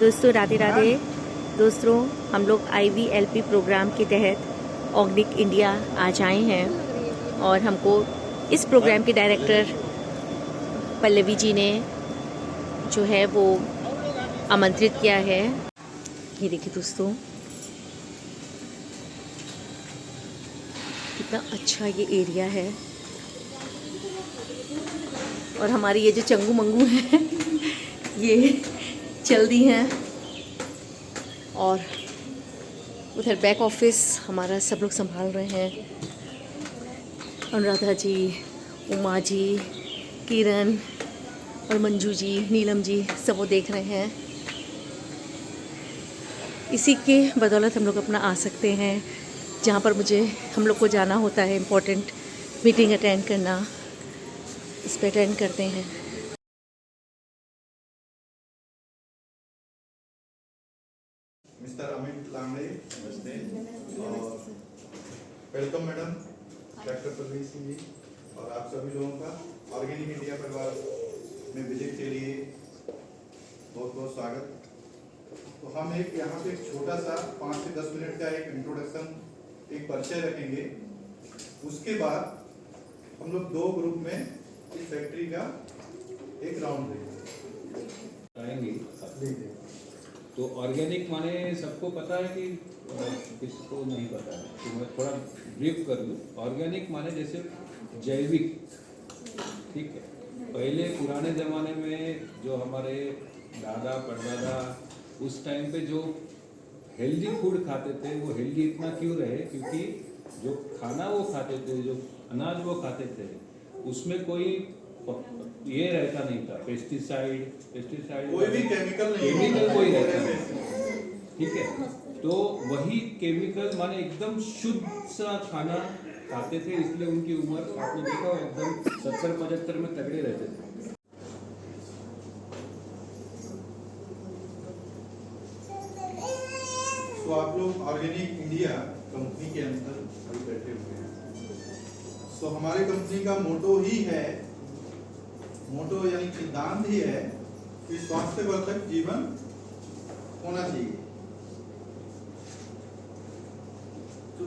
दोस्तों राधे राधे। दोस्तों हम लोग IVLP प्रोग्राम के तहत ऑर्गेनिक इंडिया आज आए हैं और हमको इस प्रोग्राम के डायरेक्टर पल्लवी जी ने जो है वो आमंत्रित किया है। ये देखिए दोस्तों, कितना अच्छा ये एरिया है। और हमारी ये जो चंगू मंगू है ये चल दी हैं और उधर बैक ऑफिस हमारा सब लोग संभाल रहे हैं। अनुराधा जी, उमा जी, किरण और मंजू जी, नीलम जी सब वो देख रहे हैं। इसी के बदौलत हम लोग अपना आ सकते हैं जहाँ पर हम लोग को जाना होता है, इम्पोर्टेंट मीटिंग अटेंड करना, इस पर अटेंड करते हैं। मिस्टर अमित लांगड़े, नमस्ते और welcome madam doctor Pallavi Singh ji और आप सभी लोगों का ऑर्गेनिक इंडिया परिवार में विजिट के लिए बहुत बहुत स्वागत। तो हम यहाँ पे एक छोटा सा 5 से 10 मिनट का एक इंट्रोडक्शन, एक परिचय रखेंगे। उसके बाद हम लोग 2 ग्रुप में इस फैक्ट्री का एक राउंड लेंगे। तो ऑर्गेनिक माने सबको पता है कि किसको नहीं पता है, तो मैं थोड़ा ब्रीफ कर दूँ। ऑर्गेनिक माने जैसे जैविक, ठीक है। पहले पुराने ज़माने में जो हमारे दादा परदादा उस टाइम पे जो हेल्दी फूड खाते थे, वो हेल्दी इतना क्यों रहे? क्योंकि जो खाना वो खाते थे, जो अनाज वो खाते थे, उसमें कोई ये रहता नहीं था, पेस्टिसाइड कोई भी केमिकल कोई रहता नहीं, ठीक है। तो वही केमिकल माने एकदम शुद्ध सा खाना खाते थे, इसलिए उनकी उम्र आपने देखा एकदम 70-75 में तगड़े रहते थे। तो आप लोग ऑर्गेनिक इंडिया कंपनी के अंदर अभी बैठे हुए हैं। तो हमारे कंपनी का मोटो ही है, मोटो यानी सिद्धांत ही है कि स्वास्थ्यवर्धक जीवन होना चाहिए। तो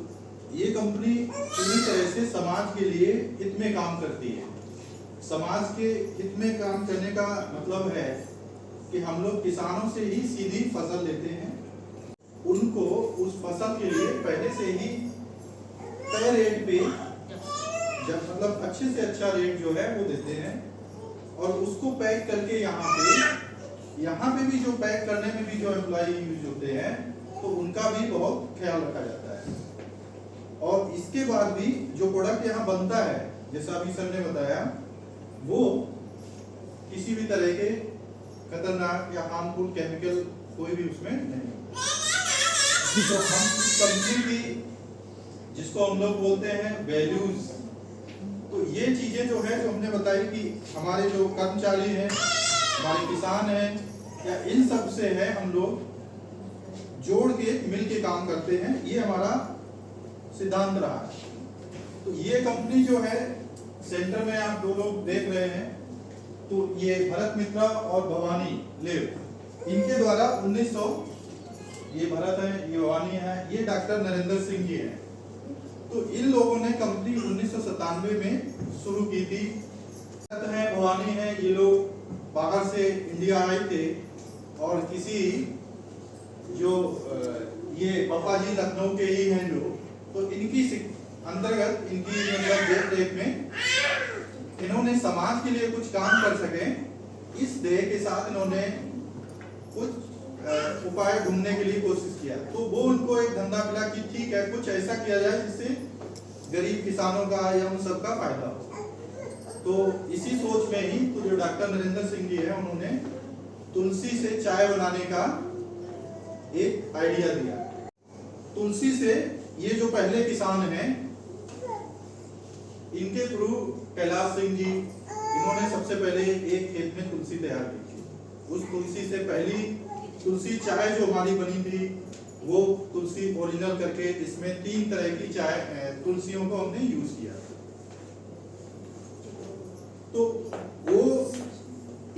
ये कंपनी पूरी तरह से समाज के लिए हित में काम करती है। समाज के हित में काम करने का मतलब है कि हम लोग किसानों से ही सीधी फसल लेते हैं, उनको उस फसल के लिए पहले से ही तय रेट पे, जब मतलब अच्छे से अच्छा रेट जो है वो देते हैं और उसको पैक करके यहाँ पे भी जो पैक करने में भी जो एम्प्लॉय यूज होते हैं, तो उनका भी बहुत ख्याल रखा जाता है। और इसके बाद भी जो प्रोडक्ट यहाँ बनता है, जैसा अभी सर ने बताया, वो किसी भी तरह के खतरनाक या हार्मफुल केमिकल कोई भी उसमें नहीं। तो हम कंपनी की, जिसको हम लोग बोलते हैं वैल्यूज, तो ये चीजें जो है जो हमने बताई कि हमारे जो कर्मचारी हैं, हमारे किसान हैं, या इन सब से है हम लोग जोड़ के मिल के काम करते हैं, ये हमारा सिद्धांत रहा है। तो ये कंपनी जो है, सेंटर में आप 2 लोग देख रहे हैं, तो ये भरत मित्रा और भवानी लेव, इनके द्वारा 1900, ये भरत है, ये भवानी है, ये डॉक्टर नरेंद्र सिंह जी हैं। तो इन लोगों ने कंपनी 1997 में शुरू की थी। है भवानी है, ये लोग बाहर से इंडिया आए थे और किसी जो ये पापा जी लखनऊ के ही हैं जो, तो इनकी अंतर्गत, इनकी मतलब देख रेख में इन्होंने समाज के लिए कुछ काम कर सके, इस ध्येय के साथ इन्होंने कुछ उपाय ढूंढने के लिए कोशिश किया। तो वो उनको एक धंधा मिला कि ठीक है, कुछ ऐसा किया जाए जिससे गरीब किसानों का या उन सबका फायदा हो। तो इसी सोच में ही तो जो डॉक्टर नरेंद्र सिंह जी है, उन्होंने तुलसी से चाय बनाने का एक आइडिया दिया। तुलसी से ये जो पहले किसान हैं, इनके थ्रू कैलाश सिंह जी, इन्होंने सबसे पहले एक खेत में तुलसी तैयार की थी। उस तुलसी से पहली तुलसी चाय जो हमारी बनी थी, वो तुलसी ओरिजिनल करके इसमें 3 तरह की चाय तुलसियों को हमने यूज किया। तो वो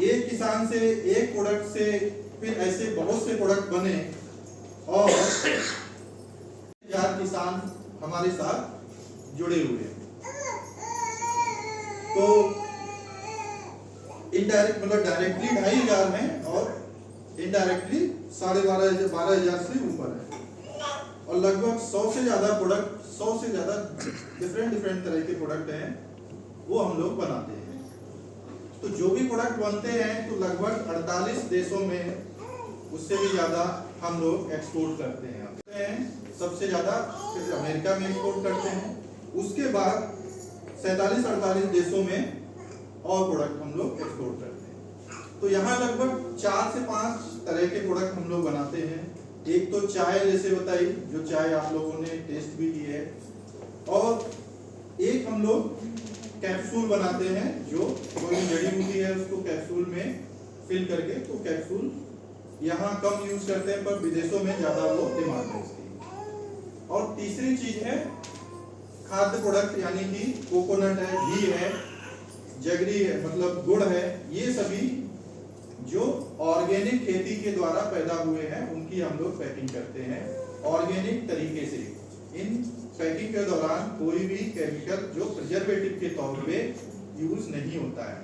एक किसान से एक प्रोडक्ट से फिर ऐसे बहुत से प्रोडक्ट बने और 1000 किसान हमारे साथ जुड़े हुए हैं। तो इनडायरेक्ट मतलब डायरेक्टली 2500 हैं और इनडायरेक्टली 12,500 से ऊपर है, और लगभग 100 से ज्यादा प्रोडक्ट, 100 से ज्यादा डिफरेंट तरह के प्रोडक्ट हैं वो हम लोग बनाते हैं। तो जो भी प्रोडक्ट बनते हैं तो लगभग 48 देशों में, उससे भी ज्यादा हम लोग एक्सपोर्ट करते हैं। सबसे ज्यादा अमेरिका में एक्सपोर्ट करते हैं, उसके बाद 47-48 देशों में और प्रोडक्ट हम लोग एक्सपोर्ट करते हैं। तो यहाँ लगभग 4 से 5 तरह के प्रोडक्ट हम लोग बनाते हैं। एक तो चाय जैसे बताई, जो चाय आप लोगों ने टेस्ट भी की है, और एक हम लोग कैप्सूल बनाते हैं, जो कोई जड़ी बूटी है उसको कैप्सूल में फिल करके, तो कैप्सूल यहाँ कम यूज करते हैं पर विदेशों में ज्यादा वो डिमांड है इसकी। और तीसरी चीज है खाद्य प्रोडक्ट, यानी कि कोकोनट है, घी है, जगरी है मतलब गुड़ है, ये सभी जो ऑर्गेनिक खेती के द्वारा पैदा हुए हैं उनकी हम लोग पैकिंग करते हैं ऑर्गेनिक तरीके से। इन पैकिंग के दौरान कोई भी केमिकल जो प्रिजर्वेटिव के तौर पे यूज नहीं होता है।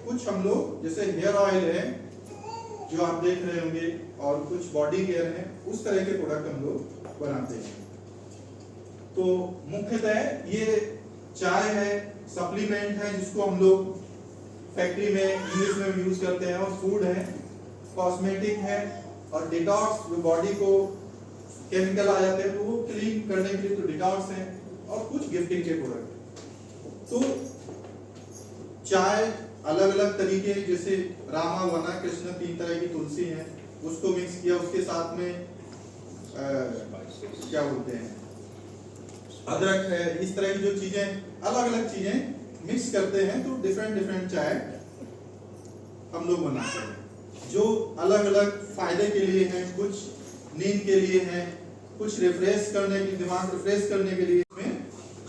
कुछ हम लोग जैसे हेयर ऑयल है जो आप देख रहे होंगे, और कुछ बॉडी केयर है, उस तरह के प्रोडक्ट हम लोग बनाते हैं। तो मुख्यतः ये चाय है, सप्लीमेंट है जिसको हम लोग फैक्ट्री में इंग्लिश में यूज करते हैं, और फूड है, कॉस्मेटिक है, और डिटॉक्स जो बॉडी को केमिकल आ जाते हैं तो वो क्लीन करने के लिए तो डिटॉक्स है, और कुछ गिफ्टिंग के प्रोडक्ट। तो चाय अलग अलग तरीके, जैसे रामा वना कृष्ण 3 तरह की तुलसी है, उसको मिक्स किया, उसके साथ में क्या बोलते हैं अदरक है, इस तरह की जो चीजें अलग अलग चीजें मिक्स करते हैं तो डिफरेंट चाय हम लोग बनाते हैं, जो अलग अलग फायदे के लिए हैं। कुछ नींद के लिए हैं, कुछ रिफ्रेश करने के लिए, दिमाग रिफ्रेश करने के लिए।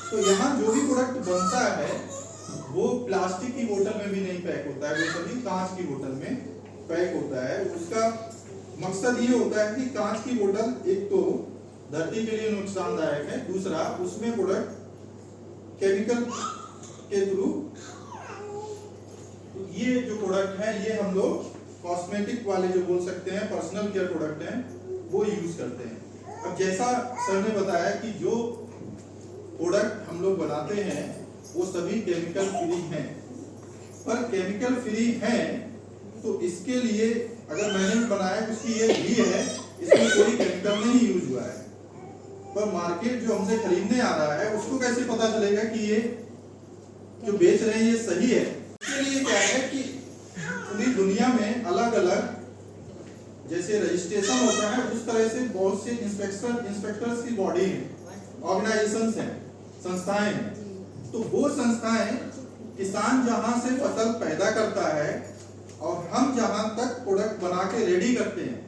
तो यहाँ जो भी प्रोडक्ट बनता है वो प्लास्टिक की बोतल में भी नहीं पैक होता है, वो सभी कांच की बोतल में पैक होता है। उसका मकसद ये होता है कि कांच की बोतल एक तो धरती के लिए नुकसानदायक है, दूसरा उसमें प्रोडक्ट केमिकल के थ्रू, ये जो प्रोडक्ट है ये हम लोग कॉस्मेटिक वाले जो बोल सकते हैं, पर्सनल केयर प्रोडक्ट हैं, वो यूज करते हैं। अब जैसा सर ने बताया कि जो प्रोडक्ट हम लोग बनाते हैं वो सभी केमिकल फ्री हैं, पर केमिकल फ्री हैं तो इसके लिए अगर मैंने बनाया उसकी ये घी है, इसमें कोई केमिकल नहीं यूज हुआ है, पर मार्केट जो हमसे खरीदने आ रहा है उसको कैसे पता चलेगा कि ये जो बेच रहे हैं ये सही है? इसके लिए क्या है कि पूरी दुनिया में अलग अलग जैसे रजिस्ट्रेशन होता है, उस तरह से बहुत से इंस्पेक्टर्स की बॉडी है, ऑर्गेनाइजेशंस हैं, संस्थाएं हैं। तो वो संस्थाएं किसान जहां से फसल पैदा करता है और हम जहां तक प्रोडक्ट बना के रेडी करते हैं,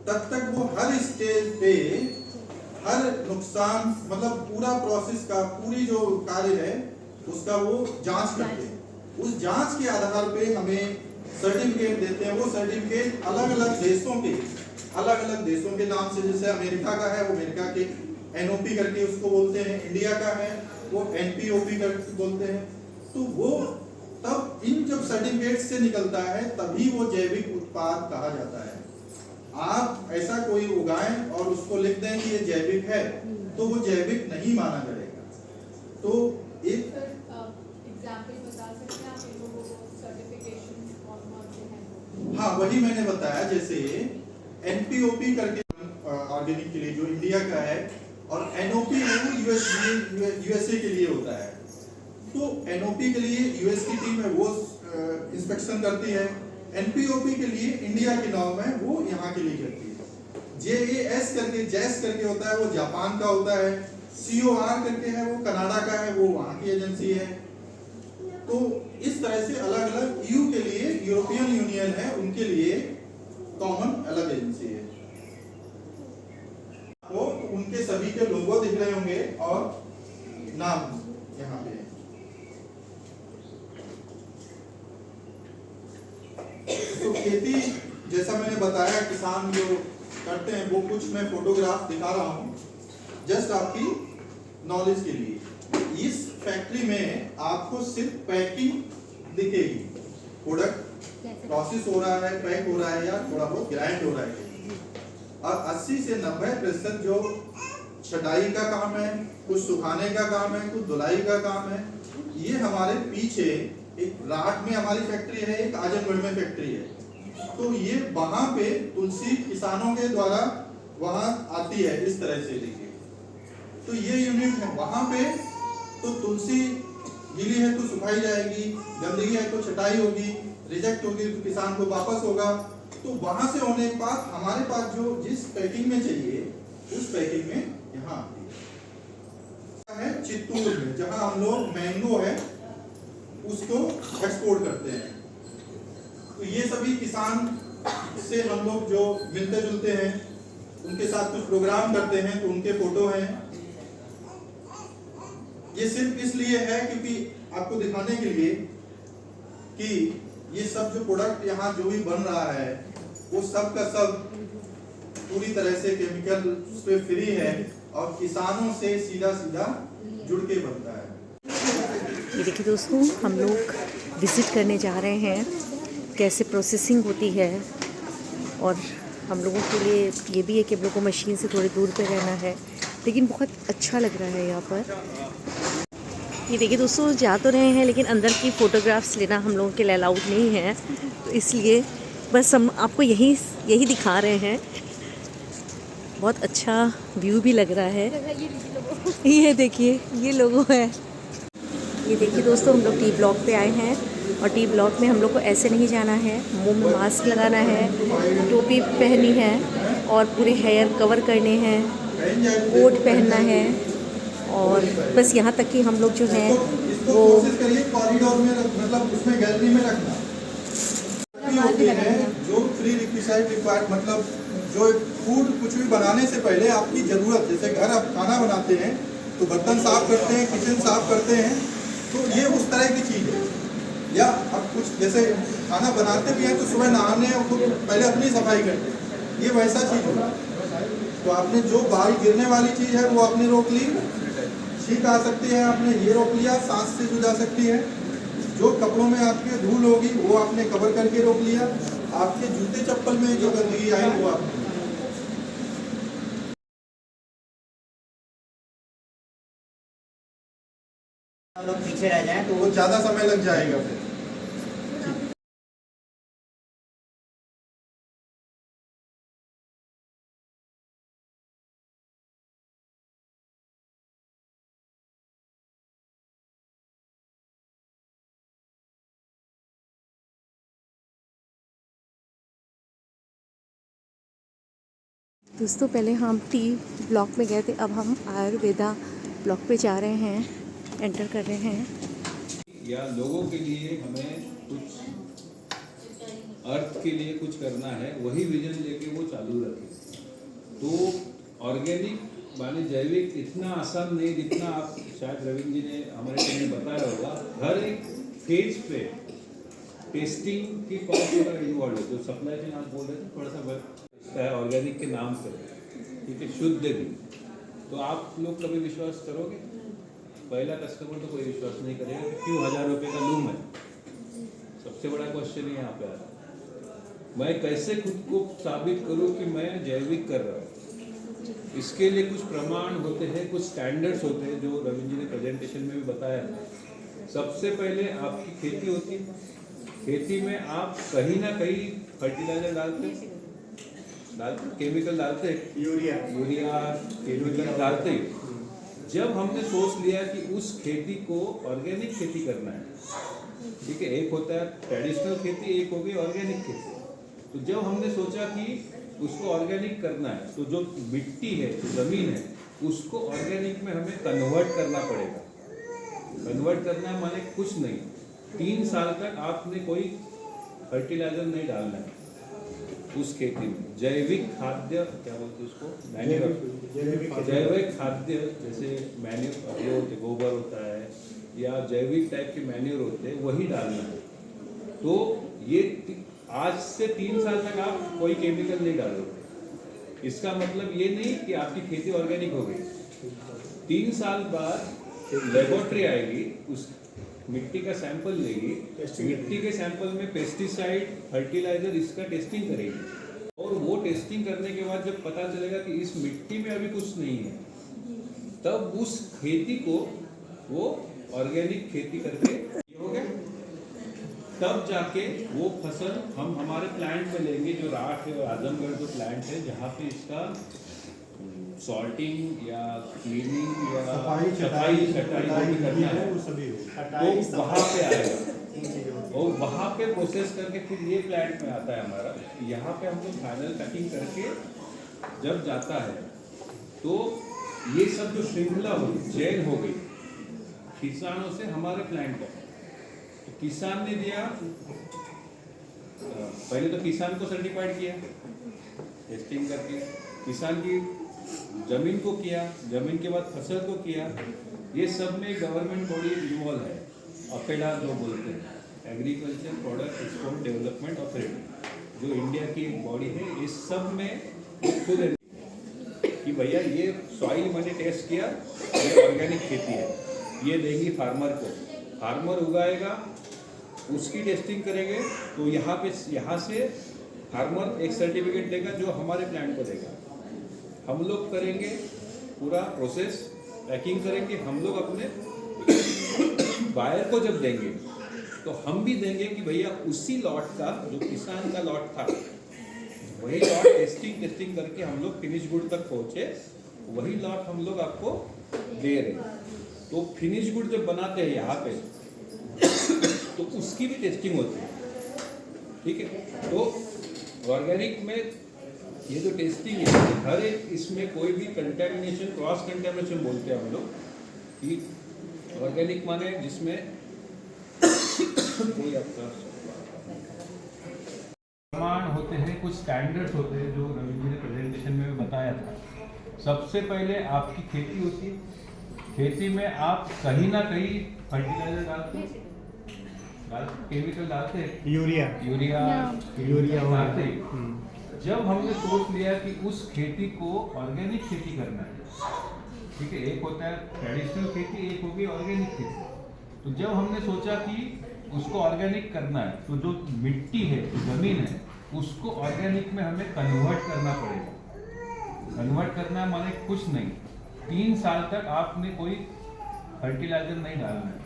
तब तक वो हर स्टेज पे हर नुकसान मतलब पूरा प्रोसेस का, पूरी जो कार्य है उसका वो जांच करते हैं। उस जांच के आधार पे हमें सर्टिफिकेट देते हैं। वो सर्टिफिकेट अलग अलग देशों के नाम से, जैसे अमेरिका का है वो अमेरिका के एनओपी करके उसको बोलते हैं, इंडिया का है वो एनपीओपी करके बोलते हैं। तो वो तब इन जब सर्टिफिकेट से निकलता है तभी वो जैविक उत्पाद कहा जाता है। आप ऐसा कोई उगाएं और उसको लिख दें कि ये जैविक है तो वो जैविक नहीं माना जाएगा। तो एक एग्जांपल बता सकते हैं आप इन लोगों को सर्टिफिकेशन कौन से हैं? हाँ, वही मैंने बताया, जैसे एनपीओपी करके ऑर्गेनिक के लिए जो इंडिया का है, और एनओपी है वो यूएसए के लिए होता है। तो एनओपी के लिए यूएस की टीम है वो इंस्पेक्शन करती है, एनपीओपी के लिए इंडिया की नॉर्म है वो यहाँ के लिए करती है। जेएएस करके जैस करके होता है वो जापान का होता है, सीओआर करके है वो कनाडा का है, वो वहाँ की एजेंसी है। तो इस तरह से अलग अलग ईयू के लिए, यूरोपियन यूनियन है उनके लिए कॉमन अलग एजेंसी है। वो उनके सभी के लोगो दिख रहे होंगे और नाम यहाँ पे। तो खेती जैसा मैंने बताया किसान जो करते हैं वो कुछ मैं फोटोग्राफ दिखा रहा हूँ जस्ट आपकी नॉलेज के लिए। इस फैक्ट्री में आपको सिर्फ पैकिंग दिखेगी, प्रोडक्ट प्रोसेस हो रहा है, पैक हो रहा है या थोड़ा बहुत ग्राइंड हो रहा है। और 80 से 90% जो छटाई का काम है, कुछ सुखाने का काम है, कुछ धुलाई का काम है, ये हमारे पीछे एक राट में हमारी फैक्ट्री है, एक आजमगढ़ में फैक्ट्री है। तो ये वहां पे तुलसी किसानों के द्वारा वहां आती है इस तरह से, देखिए। तो ये यूनिट है वहां पे। तो तुलसी गीली है तो सुखाई जाएगी, गंदगी है तो छटाई होगी, रिजेक्ट होगी तो किसान को वापस होगा। तो वहां से होने के बाद हमारे पास जो जिस पैकिंग में चाहिए उस पैकिंग में यहाँ आती है चित्तूर में, जहां हम लोग मैंगो है उसको एक्सपोर्ट करते हैं। तो ये सभी किसान से हम लोग जो मिलते जुलते हैं, उनके साथ कुछ प्रोग्राम करते हैं, तो उनके फोटो हैं। ये सिर्फ इसलिए है क्योंकि आपको दिखाने के लिए कि ये सब जो प्रोडक्ट यहाँ जो भी बन रहा है वो सब का सब पूरी तरह से केमिकल पे फ्री है और किसानों से सीधा सीधा जुड़ के बनता है। ये देखिए दोस्तों, हम लोग विज़िट करने जा रहे हैं कैसे प्रोसेसिंग होती है। और हम लोगों के लिए ये भी है कि हम लोग को मशीन से थोड़ी दूर पे रहना है, लेकिन बहुत अच्छा लग रहा है यहाँ पर। ये देखिए दोस्तों, जा तो रहे हैं लेकिन अंदर की फ़ोटोग्राफ्स लेना हम लोगों के लिए अलाउड नहीं है, तो इसलिए बस हम आपको यही दिखा रहे हैं। बहुत अच्छा व्यू भी लग रहा है। ये देखिए, ये लोगो है। ये देखिए दोस्तों, हम लोग टी ब्लॉक पे आए हैं और टी ब्लॉक में हम लोग को ऐसे नहीं जाना है। मुंह में मास्क लगाना है, टोपी पहनी है और पूरे हेयर कवर करने हैं, कोट पहनना है। और बस यहाँ तक कि हम लोग जो हैं वो कोशिश करिए कॉरिडोर में, मतलब उसमें गैलरी में रखना होती है। जो फ्री रिक्विसाइट रिक्वायर्ड, मतलब जो फूड कुछ भी बनाने से पहले आपकी ज़रूरत, जैसे घर आप खाना बनाते हैं तो बर्तन साफ करते हैं, किचन साफ करते हैं, तो ये उस तरह की चीज़ है। या अब कुछ जैसे खाना बनाते भी हैं तो सुबह नहाने तो पहले अपनी सफाई करते हैं, ये वैसा चीज़ होगा। तो आपने जो बाल गिरने वाली चीज़ है वो आपने रोक ली, छींक आ सकती है आपने ये रोक लिया, सांस से जुड़ जा सकती है। जो कपड़ों में आपके धूल होगी वो आपने कवर करके रोक लिया। आपके जूते चप्पल में जो गंदगी आई वो आपने लोग पीछे रह जाएं तो वो ज़्यादा समय लग जाएगा फिर। दोस्तों, पहले हम टी ब्लॉक में गए थे, अब हम आयुर्वेदा ब्लॉक पे जा रहे हैं, एंटर कर रहे हैं। या लोगों के लिए हमें कुछ अर्थ के लिए कुछ करना है, वही विजन लेके वो चालू रखे। तो ऑर्गेनिक माने जैविक इतना आसान नहीं जितना आप शायद रविंद्र जी ने हमारे टीम में बताया होगा। हर एक फेज पे टेस्टिंग की बहुत ज़्यादा इन्वॉल्व है। जो सप्लाई चेन आप बोल रहे थे, थोड़ा सा है ऑर्गेनिक के नाम पे, ठीक है, शुद्ध भी। तो आप लोग कभी विश्वास करोगे? पहला कस्टमर तो कोई विश्वास नहीं करेगा कि क्यों 1000 रुपये का लूम है। सबसे बड़ा क्वेश्चन ही यहाँ पे आता है, मैं कैसे खुद को साबित करूँ कि मैं जैविक कर रहा हूँ। इसके लिए कुछ प्रमाण होते हैं, कुछ स्टैंडर्ड्स होते हैं, जो रविंद्र जी ने प्रेजेंटेशन में भी बताया था। सबसे पहले आपकी खेती होती है, खेती में आप कहीं ना कहीं फर्टिलाइजर डालते, केमिकल डालते, यूरिया केमिकल डालते। जब हमने सोच लिया कि उस खेती को ऑर्गेनिक खेती करना है, ठीक है, एक होता है ट्रेडिशनल खेती, एक हो गई ऑर्गेनिक खेती। तो जब हमने सोचा कि उसको ऑर्गेनिक करना है, तो जो मिट्टी है, जो ज़मीन है, उसको ऑर्गेनिक में हमें कन्वर्ट करना पड़ेगा। कन्वर्ट करना माने कुछ नहीं, 3 साल तक आपने कोई फर्टिलाइजर नहीं डालना है उस खेती में। जैविक खाद्य, क्या बोलते हैं उसको, मैन्योर, जैविक खाद्य, जैसे मैन्योर ये होते, गोबर होता है या जैविक टाइप के मैन्योर होते हैं, वही डालना है। तो ये आज से 3 साल तक आप कोई केमिकल नहीं डालोगे। इसका मतलब ये नहीं कि आपकी खेती ऑर्गेनिक हो गई। 3 साल बाद लेबोरेटरी आएगी, उस मिट्टी का सैंपल लेगी, मिट्टी के सैंपल में पेस्टिसाइड, फर्टिलाइजर, इसका टेस्टिंग करेगी, और वो टेस्टिंग करने के बाद जब पता चलेगा कि इस मिट्टी में अभी कुछ नहीं है, तब उस खेती को वो ऑर्गेनिक खेती करके ये हो गया, तब जाके वो फसल हम हमारे प्लांट में लेंगे, जो राठ है और आजमगढ़ जो प्लांट है जहाँ पे इसका सॉर्टिंग या क्लीनिंग या सफाई जो भी करना है तो वहाँ पे आएगा, और वहाँ पे प्रोसेस करके फिर ये प्लांट में आता है हमारा। यहाँ पे हम लोग फाइनल पैकिंग करके जब जाता है तो ये सब जो श्रृंखला हो चेन हो गई किसानों से हमारे प्लांट तक। तो किसान ने दिया, पहले तो किसान को सर्टिफाइड किया टेस्टिंग करके, किसान की जमीन को किया, जमीन के बाद फसल को किया। ये सब में गवर्नमेंट बॉडी इन्वॉल्व है, अपेडा जो बोलते हैं, agriculture product export development authority, जो इंडिया की एक बॉडी है। इस सब में खुद कि भैया ये सॉइल मैंने टेस्ट किया, ये ऑर्गेनिक खेती है, ये देंगी फार्मर को, फार्मर उगाएगा, उसकी टेस्टिंग करेंगे, तो यहाँ से फार्मर एक सर्टिफिकेट देगा जो हमारे प्लांट को देगा। हम लोग करेंगे पूरा प्रोसेस, पैकिंग करेंगे, हम लोग अपने बायर को जब देंगे तो हम भी देंगे कि भैया उसी लॉट का जो किसान का लॉट था वही लॉट टेस्टिंग करके हम लोग फिनिश गुड तक पहुंचे, वही लॉट हम लोग आपको दे रहे हैं। तो फिनिश गुड जब बनाते हैं यहाँ पे तो उसकी भी टेस्टिंग होती है, ठीक है। तो ऑर्गेनिक में ये जो टेस्टिंग है, हर एक इसमें कोई भी कंटेमिनेशन, क्रॉस कंटेमिनेशन बोलते हैं हम लोग, कि ऑर्गेनिक माने जिसमें कोई आपका प्रमाण होते हैं, कुछ स्टैंडर्ड्स होते हैं जो रवि जी ने प्रेजेंटेशन में बताया था। सबसे पहले आपकी खेती होती है, खेती में आप कहीं ना कहीं फर्टिलाइजर डालते हैं, केमिकल डालते हैं, यूरिया डालते हैं। जब हमने सोच लिया कि उस खेती को ऑर्गेनिक खेती करना है, ठीक है, एक होता है ट्रेडिशनल खेती, एक होगी ऑर्गेनिक खेती। तो जब हमने सोचा कि उसको ऑर्गेनिक करना है, तो जो मिट्टी है, जमीन है, उसको ऑर्गेनिक में हमें कन्वर्ट करना पड़ेगा। कन्वर्ट करना माने कुछ नहीं, 3 साल तक आपने कोई फर्टिलाइजर नहीं डालना है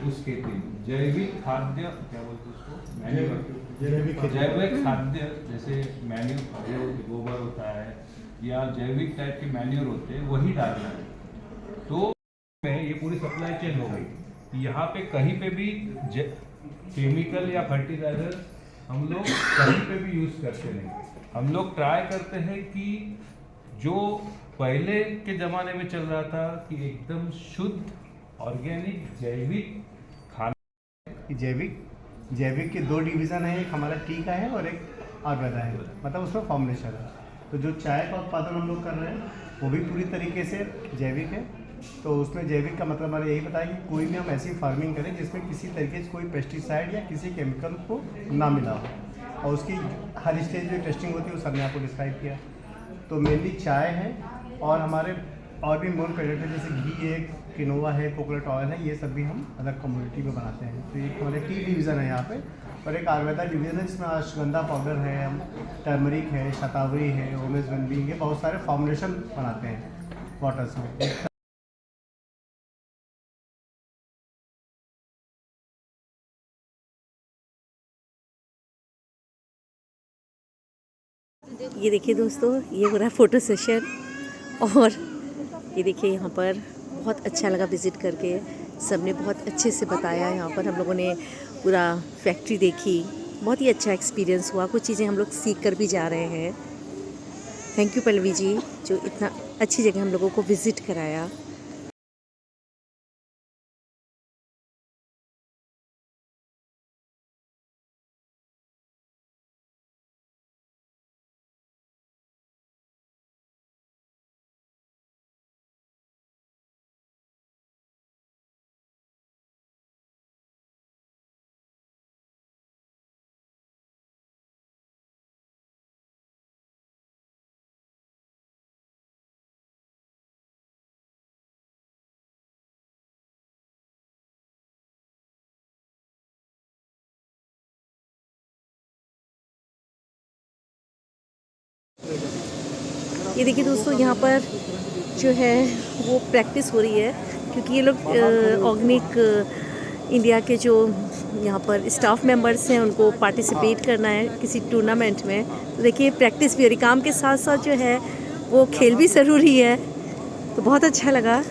उस खेती में। जैविक खाद्य, क्या बोलते हैं उसको, जैविक खाद्य, जैसे मैन्योर, गोबर होता है या जैविक टाइप के मैन्योर होते हैं, वही डालना है। तो ये पूरी सप्लाई चेन हो गई। यहाँ पे कहीं पे भी केमिकल या फर्टिलाइजर हम लोग कहीं पे भी यूज करते नहीं। हम लोग ट्राई करते हैं कि जो पहले के ज़माने में चल रहा था कि एकदम शुद्ध ऑर्गेनिक जैविक खाना। जैविक के 2 डिवीज़न है, एक हमारा टी का है और एक आयुर्वेदा है, मतलब उसमें फॉर्मुलेशन है। तो जो चाय का उत्पादन हम लोग कर रहे हैं वो भी पूरी तरीके से जैविक है। तो उसमें जैविक का मतलब हमारा यही बताया कि कोई भी हम ऐसी फार्मिंग करें जिसमें किसी तरीके से कोई पेस्टिसाइड या किसी केमिकल को ना मिला हो, और उसकी हर स्टेज में टेस्टिंग होती है, वो सर ने आपको डिस्क्राइब किया। तो मेनली चाय है, और हमारे और भी मोर प्रोडक्ट है, जैसे घी है, किनोवा है, कोकोनट ऑयल है, ये सब भी हम अलग कम्युनिटी में बनाते हैं। तो एक हमारे टी डिवीज़न है यहाँ पे, और एक आयुर्वेदा डिवीज़न है जिसमें अश्वगंधा पाउडर है, टर्मरिक है, शतावरी है, ओमेस बनबी है, बहुत सारे फॉर्मुलेशन बनाते हैं वाटर्स में। ये देखिए दोस्तों, ये हो रहा है फ़ोटो सेशन, और ये देखिए यहाँ पर बहुत अच्छा लगा विज़िट करके। सबने बहुत अच्छे से बताया। यहाँ पर हम लोगों ने पूरा फैक्ट्री देखी, बहुत ही अच्छा एक्सपीरियंस हुआ। कुछ चीज़ें हम लोग सीख कर भी जा रहे हैं। थैंक यू पल्लवी जी, जो इतना अच्छी जगह हम लोगों को विज़िट कराया। ये देखिए दोस्तों, यहाँ पर जो है वो प्रैक्टिस हो रही है, क्योंकि ये लोग ऑर्गेनिक इंडिया के जो यहाँ पर स्टाफ मेंबर्स हैं उनको पार्टिसिपेट करना है किसी टूर्नामेंट में। तो देखिए प्रैक्टिस भी हो रही, काम के साथ साथ जो है वो खेल भी ज़रूरी है। तो बहुत अच्छा लगा।